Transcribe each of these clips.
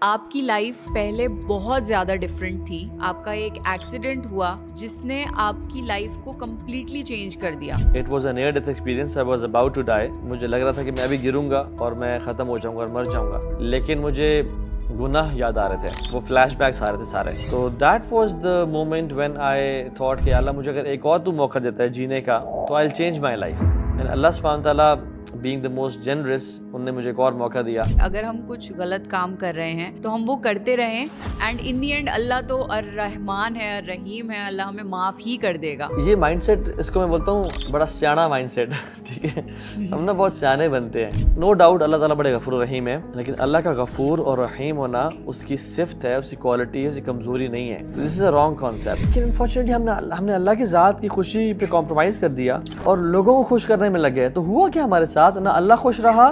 آپ کی لائف پہلے بہت زیادہ ڈفرینٹ تھی. آپ کا ایک ایکسیڈنٹ ہوا جس نے آپ کی لائف کو کمپلیٹلی چینج کر دیا. It was a near death experience. I was about to die. مجھے لگ رہا تھا کہ میں ابھی گروں گا اور میں ختم ہو جاؤں گا اور مر جاؤں گا, لیکن مجھے گناہ یاد آ رہے تھے, وہ فلیش بیکس آ رہے تھے سارے. تو that was the moment when I thought کہ اللہ مجھے اگر ایک اور تو موقع دیتا ہے جینے کا تو I will change my life. And Allah سبحانہ تعالیٰ being the most generous, ان نے مجھے ایک اور موقع دیا. اگر ہم کچھ غلط کام کر رہے ہیں تو ہم وہ کرتے رہیں, اینڈ ان دی اینڈ اللہ تو الرحمن ہے, الرحیم ہے, اللہ ہمیں معاف ہی کر دے گا. یہ مائنڈ سیٹ, اس کو میں بولتا ہوں بڑا سیاڑا مائنڈ سیٹ, ٹھیک ہے. ہم نا بہت سیانے بنتے ہیں. نو ڈاؤٹ اللہ تعالیٰ بڑے غفور رحیم ہے, لیکن اللہ کا غفور اور رحیم ہونا اس کی صفت ہے, اس کی کوالٹی ہے, اس کی کمزوری نہیں ہے. دس از اے رانگ کانسیپٹ. لیکن انفارچونیٹلی ہم نے اللہ کی ذات کی خوشی پہ کمپرومائز کر دیا اور لوگوں کو خوش کرنے میں لگ گئے. تو ہوا کیا ہمارے ساتھ, نہ اللہ خوش رہا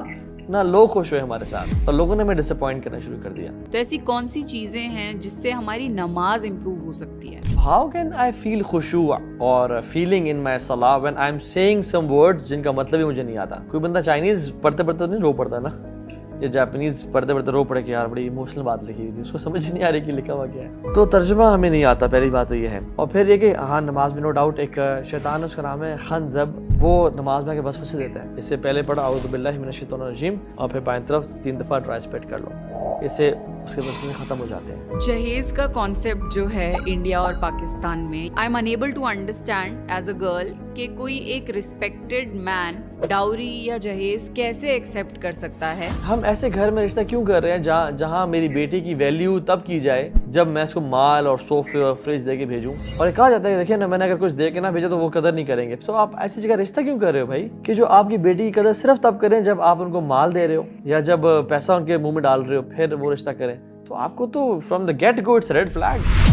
نہ لوگ خوش ہوئے ہمارے ساتھ, اور لوگوں نے ہمیں ڈس اپوائنٹ کرنا شروع کر دیا. تو ایسی کون سی چیزیں ہیں جس سے ہماری نماز امپروو ہو سکتی ہے؟ How can I feel خشوع اور feeling in my salah when I'm saying some words جن کا مطلب ہی مجھے نہیں آتا. کوئی بندہ چائنیز پڑھتے پڑھتے نہیں رو پڑتا نا, یا جاپنیز پڑھتے پڑھتے رو پڑے کہ یار بڑی ایموشنل بات لکھی ہوئی تھی, اس کو سمجھ نہیں آ رہی کہ لکھا ہوا کیا ہے. تو ترجمہ ہمیں نہیں آتا, پہلی بات تو یہ ہے. اور پھر یہ کہ ہاں نماز میں نو ڈاؤٹ ایک شیطان, اس کا نام ہے خنزب, وہ نماز میں کے وسوسے دیتا ہے. اس سے پہلے پڑھا اعوذ باللہ من الشیطان الرجیم, اور پھر بائیں طرف 3 دفعہ ٹرائی اسپیٹ کر لو, اس سے اس کے وسوسے ختم ہو جاتے ہیں. جہیز کا کانسیپٹ جو ہے انڈیا اور پاکستان میں, I am unable to understand as a girl کہ کوئی ایک ریسپیکٹڈ مین ڈاوری یا جہیز کیسے ایکسیپٹ کر سکتا ہے. ہم ایسے گھر میں رشتہ کیوں کر رہے ہیں جہاں میری بیٹی کی ویلیو تب کی جائے جب میں اس کو مال اور صوفے اور فریج دے کے بھیجوں, اور کہا جاتا ہے کہ دیکھیں نا, میں نے اگر کچھ دے کے نہ بھیجا تو وہ قدر نہیں کریں گے. تو آپ ایسی جگہ رشتہ کیوں کر رہے ہو بھائی, کہ جو آپ کی بیٹی کی قدر صرف تب کریں جب آپ ان کو مال دے رہے ہو یا جب پیسہ ان کے منہ میں ڈال رہے ہو, پھر وہ رشتہ کریں. تو آپ کو تو from the get go it's red flag.